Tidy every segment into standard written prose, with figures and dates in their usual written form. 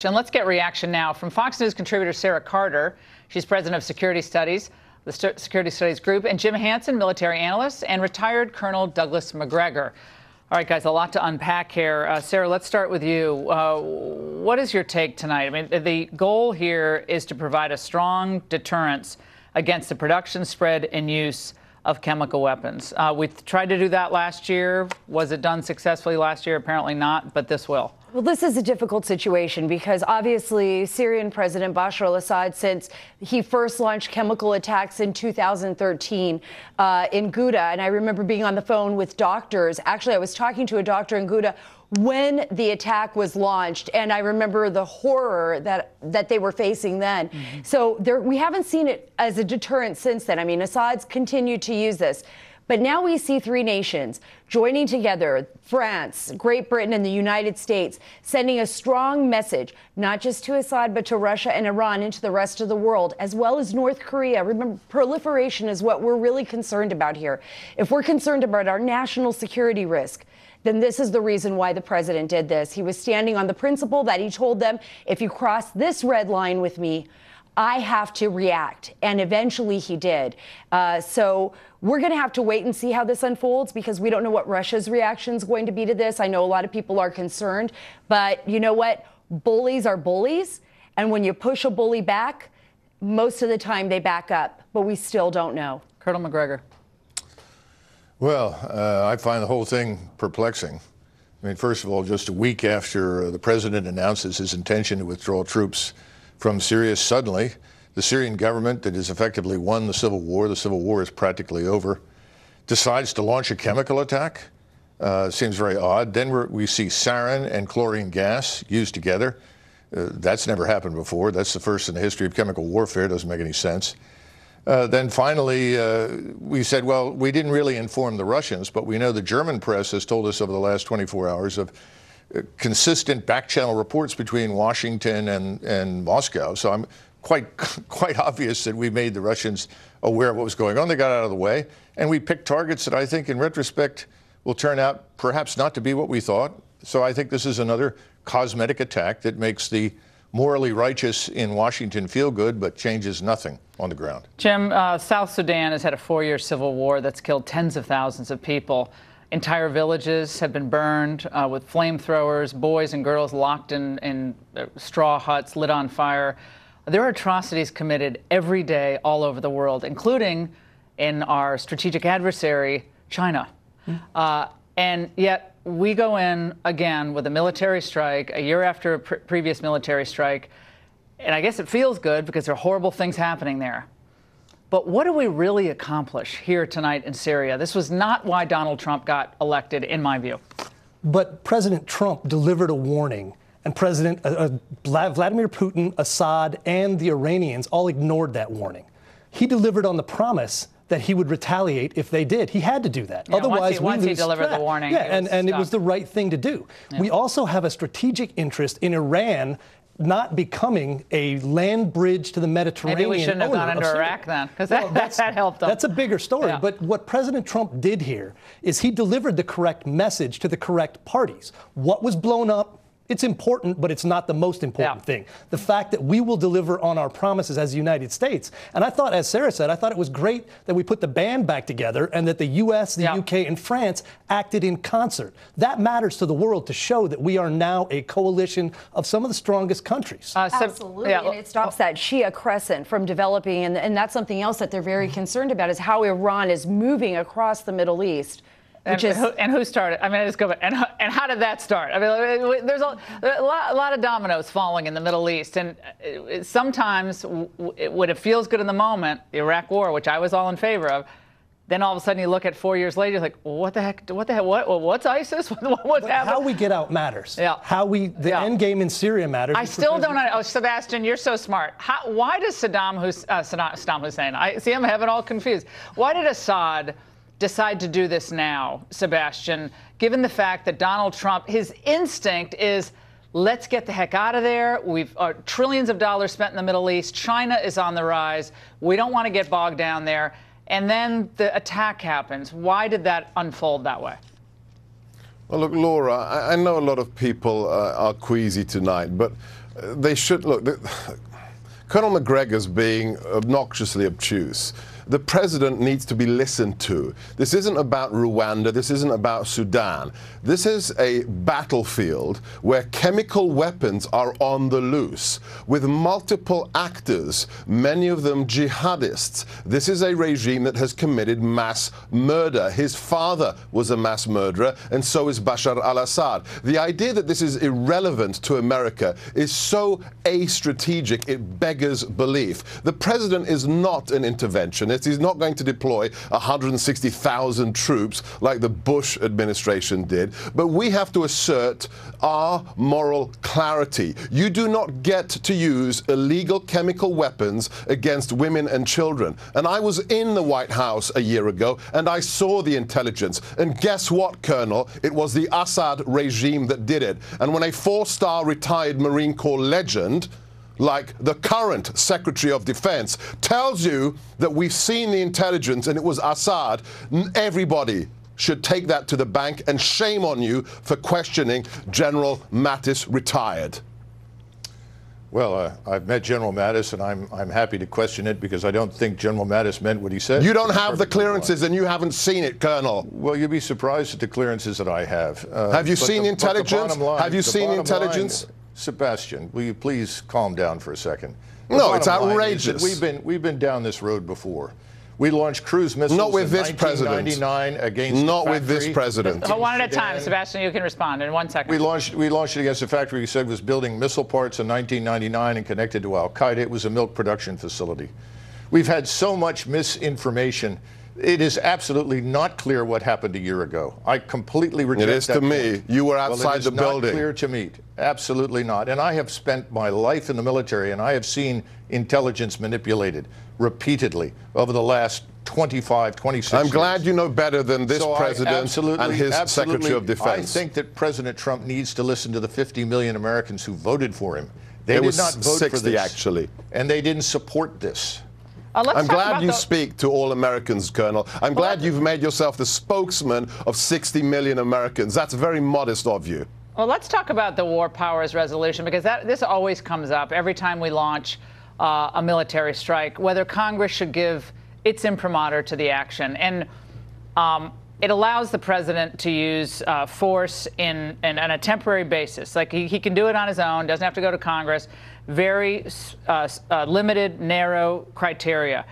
And let's get reaction now from Fox News contributor Sarah Carter. She's president of Security Studies, the Security Studies Group, and Jim Hansen, military analyst, and retired Colonel Douglas Macgregor. All right, guys, a lot to unpack here. Sarah, let's start with you. What is your take tonight? I mean, the goal here is to provide a strong deterrence against the production, spread, and use of chemical weapons. We tried to do that last year. Was it done successfully last year? Apparently not, but this will. Well, this is a difficult situation because obviously Syrian President Bashar al-Assad, since he first launched chemical attacks in 2013 in Ghouta, and I remember being on the phone with doctors. Actually, I was talking to a doctor in Ghouta when the attack was launched, and I remember the horror that they were facing then. So we haven't seen it as a deterrent since then. I mean, Assad's continued to use this. But now we see three nations joining together, France, Great Britain, and the United States, sending a strong message, not just to Assad, but to Russia and Iran and to the rest of the world, as well as North Korea. Remember, proliferation is what we're really concerned about here. If we're concerned about our national security risk, then this is the reason why the president did this. He was standing on the principle that he told them, if you cross this red line with me, I have to react. And eventually he did. So we're going to have to wait and see how this unfolds because we don't know what Russia's reaction is going to be to this. I know a lot of people are concerned. But you know what? Bullies are bullies. And when you push a bully back, most of the time they back up. But we still don't know. Colonel Macgregor. Well, I find the whole thing perplexing. I mean, first of all, just a week after the president announces his intention to withdraw troops from Syria, suddenly the Syrian government that has effectively won the civil war is practically over, decides to launch a chemical attack. Seems very odd. Then we see sarin and chlorine gas used together. That's never happened before. That's the first in the history of chemical warfare. It doesn't make any sense. Then finally, we said, well, we didn't really inform the Russians, but we know the German press has told us over the last 24 hours of consistent back-channel reports between Washington and Moscow. So I'm quite obvious that we made the Russians aware of what was going on. They got out of the way, and we picked targets that I think, in retrospect, will turn out perhaps not to be what we thought. So I think this is another cosmetic attack that makes the morally righteous in Washington feel good, but changes nothing on the ground. Jim, South Sudan has had a 4-year civil war that's killed tens of thousands of people. Entire villages have been burned with flamethrowers, boys and girls locked in straw huts, lit on fire. There are atrocities committed every day all over the world, including in our strategic adversary, China. And yet we go in again with a military strike a year after a previous military strike. And I guess it feels good because there are horrible things happening there. But what do we really accomplish here tonight in Syria? This was not why Donald Trump got elected, in my view. But President Trump delivered a warning, and President Vladimir Putin, Assad, and the Iranians all ignored that warning. He delivered on the promise that he would retaliate if they did. He had to do that. Yeah, Otherwise, once he delivered the warning, yeah, and it was the right thing to do. Yeah. We also have a strategic interest in Iran not becoming a land bridge to the Mediterranean. Maybe we shouldn't have gone into Iraq then, because that helped them. That's a bigger story. Yeah. But what President Trump did here is he delivered the correct message to the correct parties. What was blown up, it's important, but it's not the most important thing. The fact that we will deliver on our promises as the United States. And I thought, as Sarah said, I thought it was great that we put the band back together and that the U.S., the UK, and France acted in concert. That matters to the world to show that we are now a coalition of some of the strongest countries. Absolutely. And it stops that Shia crescent from developing. And that's something else that they're very concerned about is how Iran is moving across the Middle East. And who started? I mean, I just go back. And how did that start? I mean, there's a lot of dominoes falling in the Middle East. And sometimes when it feels good in the moment, the Iraq War, which I was all in favor of, then all of a sudden you look at 4 years later, you're like, well, what the heck? What's ISIS? What's happening? How we get out matters. Yeah. The end game in Syria matters. I still don't know. Oh, Sebastian, you're so smart. Why does Saddam Hussein, I see I'm having all confused. Why did Assad decide to do this now, Sebastian, given the fact that Donald Trump, his instinct is, let's get the heck out of there. We've trillions of dollars spent in the Middle East. China is on the rise. We don't want to get bogged down there. And then the attack happens. Why did that unfold that way? Well, look, Laura, I know a lot of people are queasy tonight, but they should look. Colonel Macgregor's being obnoxiously obtuse. The president needs to be listened to. This isn't about Rwanda. This isn't about Sudan. This is a battlefield where chemical weapons are on the loose with multiple actors, many of them jihadists. This is a regime that has committed mass murder. His father was a mass murderer, and so is Bashar al-Assad. The idea that this is irrelevant to America is so astrategic, it beggars belief. The president is not an interventionist. He's not going to deploy 160,000 troops like the Bush administration did. But we have to assert our moral clarity. You do not get to use illegal chemical weapons against women and children. And I was in the White House a year ago, and I saw the intelligence. And guess what, Colonel? It was the Assad regime that did it. And when a 4-star retired Marine Corps legend like the current Secretary of Defense tells you that we've seen the intelligence and it was Assad, everybody should take that to the bank, and shame on you for questioning General Mattis, retired. Well, I've met General Mattis, and I'm happy to question it because I don't think General Mattis meant what he said. You don't have the clearances, and you haven't seen it, Colonel. Well, you'd be surprised at the clearances that I have. Have you seen intelligence? Have you seen intelligence? Sebastian, will you please calm down for a second? No, it's outrageous. We've been down this road before. We launched cruise missiles not with in this president. 1999 against not the with this president. But one at a time, Sebastian. You can respond in 1 second. We launched it against a factory we said was building missile parts in 1999 and connected to Al Qaeda. It was a milk production facility. We've had so much misinformation. It is absolutely not clear what happened a year ago. I completely reject that. It is to me. You were outside the building. It is not clear to me. Absolutely not. And I have spent my life in the military, and I have seen intelligence manipulated repeatedly over the last 25, 26 years. I'm glad you know better than this president and his Secretary of Defense. I think that President Trump needs to listen to the 50 million Americans who voted for him. They did not vote 60, for this, actually. And they didn't support this. I'm glad you speak to all Americans, Colonel. I'm glad you've made yourself the spokesman of 60 million Americans. That's very modest of you. Well, let's talk about the War Powers Resolution, because this always comes up every time we launch a military strike, whether Congress should give its imprimatur to the action. And it allows the president to use force on a temporary basis. Like he can do it on his own, doesn't have to go to Congress. Very limited, narrow criteria.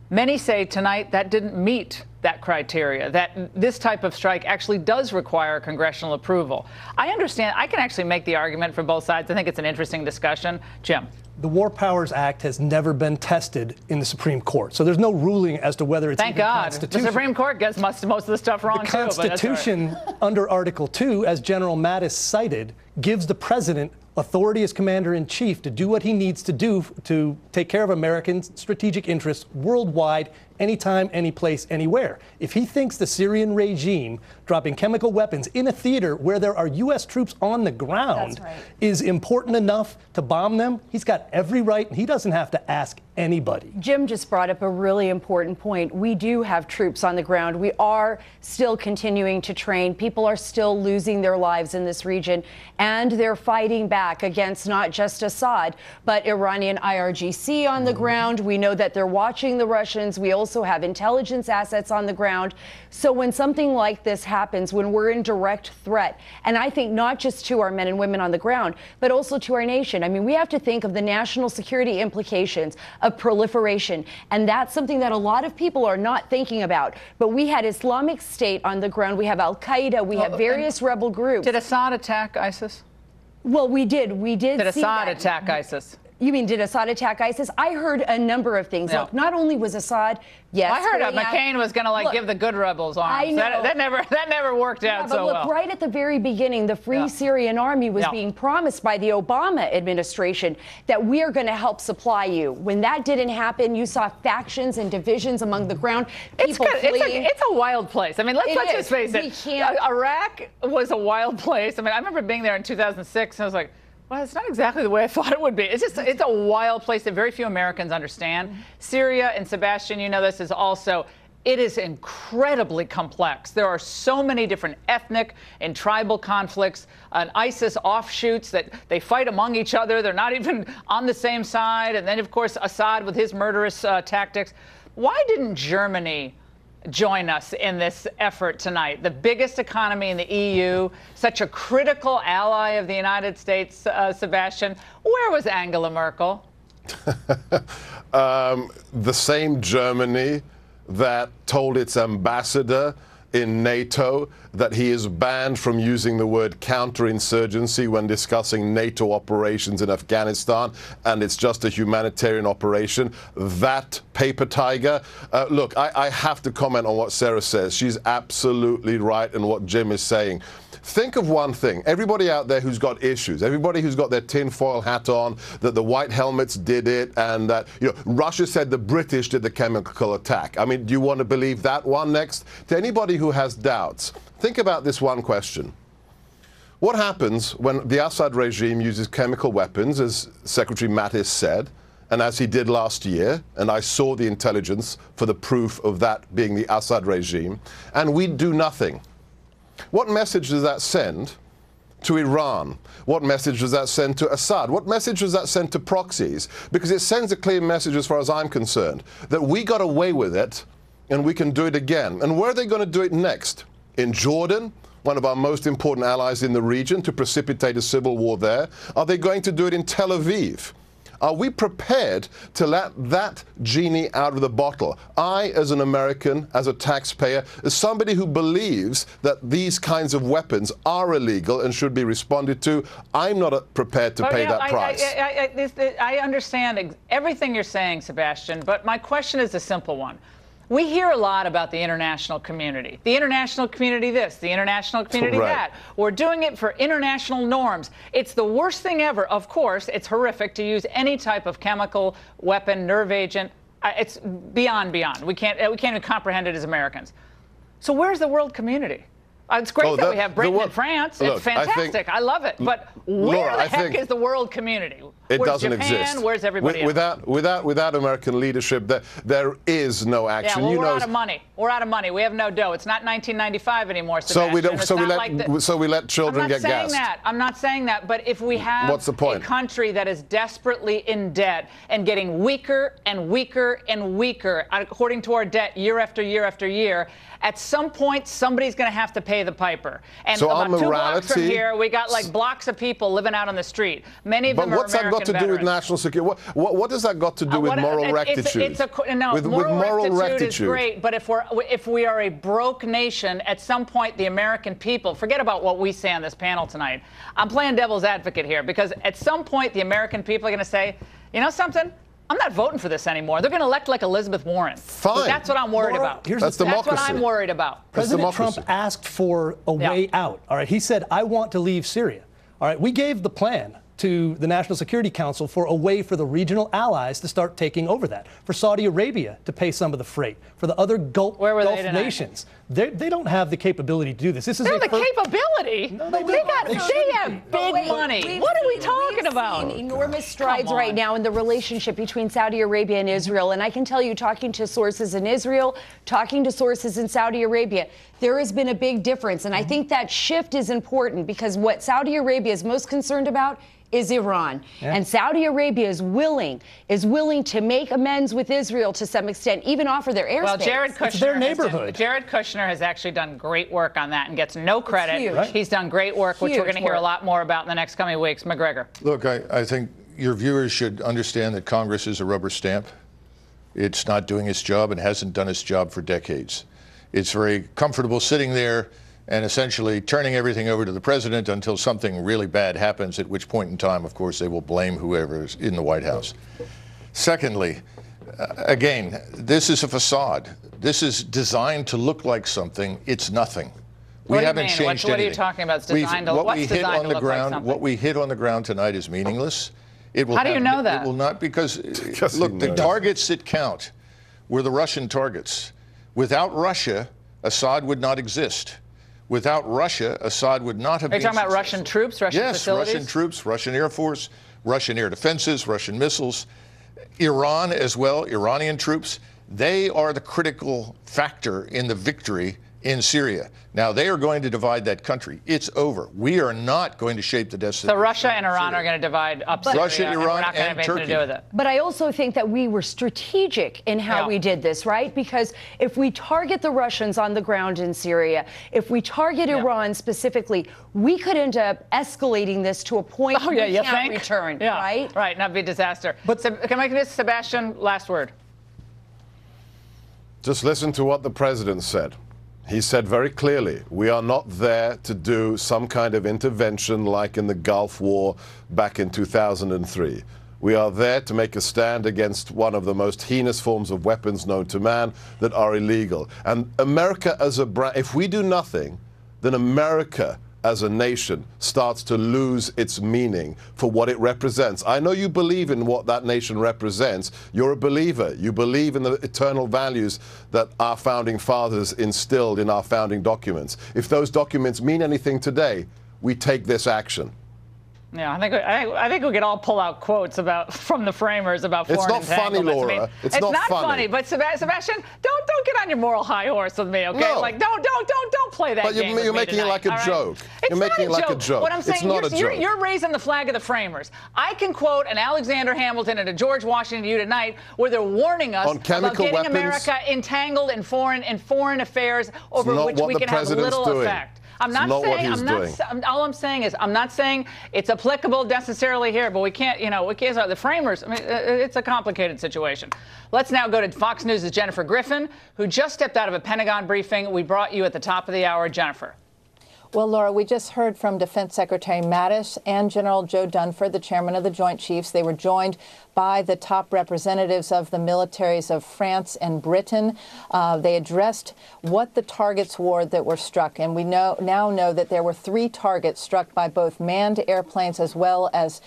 Many say tonight that didn't meet that criteria, that this type of strike actually does require congressional approval. I understand. I can actually make the argument for both sides. I think it's an interesting discussion. Jim. The War Powers Act has never been tested in the Supreme Court, so there's no ruling as to whether it's Thank God. The Supreme Court gets most of the stuff wrong, too. The Constitution, under Article 2, as General Mattis cited, gives the president authority as commander-in-chief to do what he needs to do to take care of American strategic interests worldwide, anytime, any place, anywhere. If he thinks the Syrian regime dropping chemical weapons in a theater where there are U.S. troops on the ground is important enough to bomb them, he's got every right, and he doesn't have to ask anybody. Jim just brought up a really important point. We do have troops on the ground. We are still continuing to train. People are still losing their lives in this region, and they're fighting back against not just Assad, but Iranian IRGC on the ground. We know that they're watching the Russians. We also have intelligence assets on the ground. So when something like this happens, when we're in direct threat, and I think not just to our men and women on the ground, but also to our nation. I mean, we have to think of the national security implications of proliferation, and that's something that a lot of people are not thinking about. But we had Islamic State on the ground. We have Al Qaeda. We have various rebel groups. Did Assad attack ISIS? Well, we did. Did Assad attack ISIS? You mean, did Assad attack ISIS? I heard a number of things. No. Look, not only was Assad, yes, I heard McCain was going to give the good rebels arms. I know. That never worked out so well. But look, right at the very beginning, the Free Syrian Army was being promised by the Obama administration that we are going to help supply you. When that didn't happen, you saw factions and divisions among the ground. People fleeing. It's a wild place. I mean, let's just face it. Iraq was a wild place. I mean, I remember being there in 2006, and I was like, well, it's not exactly the way I thought it would be. It's a wild place that very few Americans understand. Syria, and Sebastian, you know this, is also It is incredibly complex. There are so many different ethnic and tribal conflicts, and ISIS offshoots that they fight among each other. They're not even on the same side. And then, of course, Assad with his murderous tactics. Why didn't Germany join us in this effort tonight? The biggest economy in the EU, such a critical ally of the United States, Sebastian. Where was Angela Merkel? The same Germany that told its ambassador in NATO that he is banned from using the word counterinsurgency when discussing NATO operations in Afghanistan, and it's just a humanitarian operation. That paper tiger. Look, I have to comment on what Sarah says. She's absolutely right in what Jim is saying. Think of one thing. Everybody out there who's got issues, everybody who's got their tinfoil hat on, that the white helmets did it, and that Russia said the British did the chemical attack. I mean, do you want to believe that one next? To anybody who has doubts, think about this one question. What happens when the Assad regime uses chemical weapons, as Secretary Mattis said, and as he did last year, and I saw the intelligence for the proof of that being the Assad regime, and we do nothing? What message does that send to Iran? What message does that send to Assad? What message does that send to proxies? Because it sends a clear message, as far as I'm concerned, that we got away with it and we can do it again. And where are they going to do it next? In Jordan, one of our most important allies in the region, to precipitate a civil war there? Are they going to do it in Tel Aviv? Are we prepared to let that genie out of the bottle? I, as an American, as a taxpayer, as somebody who believes that these kinds of weapons are illegal and should be responded to, I'm not prepared to pay that price. I understand everything you're saying, Sebastian, but my question is a simple one. We hear a lot about the international community. The international community this, the international community that. We're doing it for international norms. It's the worst thing ever. Of course, it's horrific to use any type of chemical weapon, nerve agent. It's beyond. We can't even comprehend it as Americans. So where's the world community? It's great that we have Britain and France. Look, it's fantastic. I love it. But where the heck is the world community? It doesn't Japan? exist. Where's everybody else? Without American leadership, there is no action. Yeah, well, we're out of money. We're out of money. We have no dough. It's not 1995 anymore, Sebastian. So we let children get gassed. I'm not saying that. But if we have a country that is desperately in debt and getting weaker and weaker and weaker, according to our debt year after year after year, at some point somebody's going to have to pay the piper. And so about 2 blocks from here, we got like blocks of people living out on the street. Many of them are American veterans. But what's that got to do with national security? What does that got to do with moral rectitude? Moral rectitude is great, but if we are a broke nation, at some point the American people, forget about what we say on this panel tonight. I'm playing devil's advocate here, because at some point the American people are going to say, you know something? I'm not voting for this anymore. They're going to elect like Elizabeth Warren. Fine. That's what I'm worried about. That's democracy. That's what I'm worried about. President Trump asked for a way out. All right. He said, I want to leave Syria. All right. We gave the plan to the National Security Council for a way for the regional allies to start taking over that, for Saudi Arabia to pay some of the freight, for the other Gulf nations. They don't have the capability to do this. This is the capability? No, they have big money. What are we talking about? We've seen enormous strides right now in the relationship between Saudi Arabia and Israel. And I can tell you, talking to sources in Israel, talking to sources in Saudi Arabia, there has been a big difference. And I think that shift is important, because what Saudi Arabia is most concerned about is Iran. Yeah. And Saudi Arabia is willing to make amends with Israel to some extent, even offer their airspace. Well, Jared Kushner, their neighborhood. Jared Kushner has actually done great work on that and gets no credit. Right. He's done great work, which we're going to hear a lot more about in the next coming weeks. McGregor. Look, I think your viewers should understand that Congress is a rubber stamp. It's not doing its job and hasn't done its job for decades. It's very comfortable sitting there and essentially turning everything over to the president until something really bad happens, at which point in time, of course, they will blame whoever is in the White House. Secondly, again, this is a facade. This is designed to look like something. It's nothing. We haven't changed anything. What are you talking about? It's designed to look like something. What we hit on the ground tonight is meaningless. It will How do you know that? It will not, because look, the targets that count were the Russian targets. Without Russia, Assad would not exist. Without Russia, Assad would not have been successful. Are you talking about Russian troops, Russian facilities? Yes, Russian troops, Russian Air Force, Russian air defenses, Russian missiles, Iran as well, Iranian troops. They are the critical factor in the victory in Syria. Now, they are going to divide that country. It's over. We are not going to shape the destiny. So Russia and Iran are going to divide up Syria, Russia, and we're Iran, not going to have and anything to Turkey. do with it. But I also think that we were strategic in how we did this, right? Because if we target the Russians on the ground in Syria, if we target Iran specifically, we could end up escalating this to a point we can't return, right? Right, not be a disaster. But can I make this, Sebastian, last word? Just listen to what the president said. He said very clearly, we are not there to do some kind of intervention like in the Gulf War back in 2003. We are there to make a stand against one of the most heinous forms of weapons known to man that are illegal. And America as a brand, if we do nothing, then America as a nation starts to lose its meaning for what it represents. I know you believe in what that nation represents. You're a believer. You believe in the eternal values that our founding fathers instilled in our founding documents. If those documents mean anything today, we take this action. Yeah, I think we could all pull out quotes from the framers about foreign entanglements. It's not funny, Laura. I mean, it's not funny. But Sebastian, don't get on your moral high horse with me, okay? No. Like don't play that but game. You're making it like a joke. You're making it like a joke. What I'm saying, it's not a joke. You're raising the flag of the framers. I can quote an Alexander Hamilton and a George Washington to you tonight, where they're warning us about getting America entangled in foreign affairs over which we can have little effect. I'm not saying, all I'm saying is, I'm not saying it's applicable necessarily here, but we can't, the framers, I mean, it's a complicated situation. Let's now go to Fox News' Jennifer Griffin, who just stepped out of a Pentagon briefing. We brought you at the top of the hour. Jennifer. Well, Laura, we just heard from Defense Secretary Mattis and General Joe Dunford, the chairman of the Joint Chiefs. They were joined by the top representatives of the militaries of France and Britain. They addressed what the targets were that were struck. And we now know that there were 3 targets struck by both manned airplanes as well as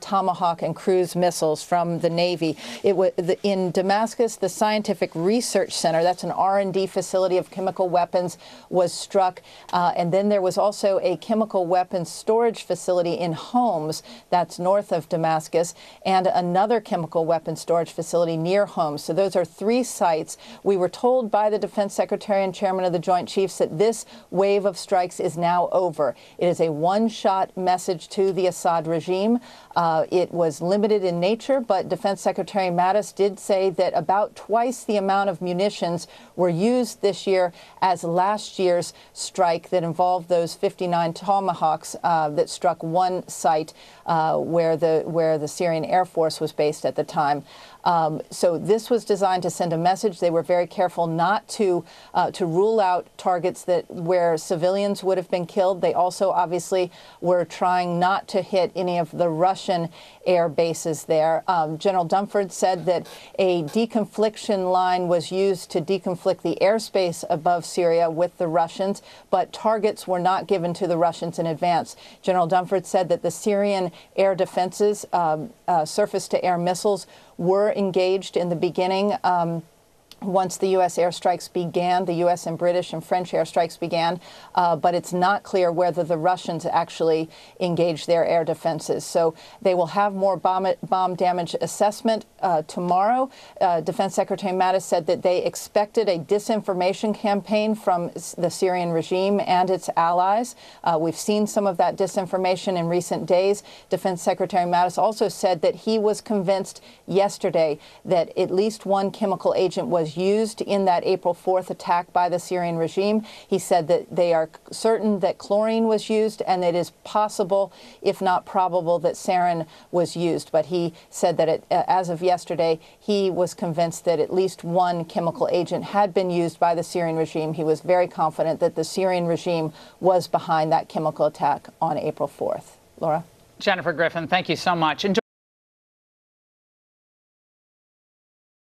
Tomahawk and cruise missiles from the Navy. It was in Damascus, the Scientific Research Center, that's an R&D facility of chemical weapons, was struck. And then there was also a chemical weapons storage facility in Homs, that's north of Damascus, and another chemical weapons storage facility near Homs. So those are 3 sites. We were told by the Defense Secretary and Chairman of the Joint Chiefs that this wave of strikes is now over. It is a one-shot message to the Assad regime. It was limited in nature, but Defense Secretary Mattis did say that about twice the amount of munitions were used this year as last year's strike that involved those 59 Tomahawks that struck one site where the Syrian Air Force was based at the time. So this was designed to send a message. They were very careful not to rule out targets where civilians would have been killed. They also obviously were trying not to hit any of the Russian air bases there. General Dunford said that a deconfliction line was used to deconflict the airspace above Syria with the Russians, but targets were not given to the Russians in advance. General Dunford said that the Syrian air defenses, surface-to-air missiles, were engaged in the beginning. Once the U.S. airstrikes began, the U.S. and British and French airstrikes began, but it's not clear whether the Russians actually engaged their air defenses. So they will have more bomb damage assessment tomorrow. Defense Secretary Mattis said that they expected a disinformation campaign from the Syrian regime and its allies. We've seen some of that disinformation in recent days. Defense Secretary Mattis also said that he was convinced yesterday that at least one chemical agent was used in that April 4th attack by the Syrian regime. He said that they are certain that chlorine was used and it is possible, if not probable, that sarin was used. But he said that as of yesterday, he was convinced that at least one chemical agent had been used by the Syrian regime. He was very confident that the Syrian regime was behind that chemical attack on April 4th. Laura? Jennifer Griffin, thank you so much.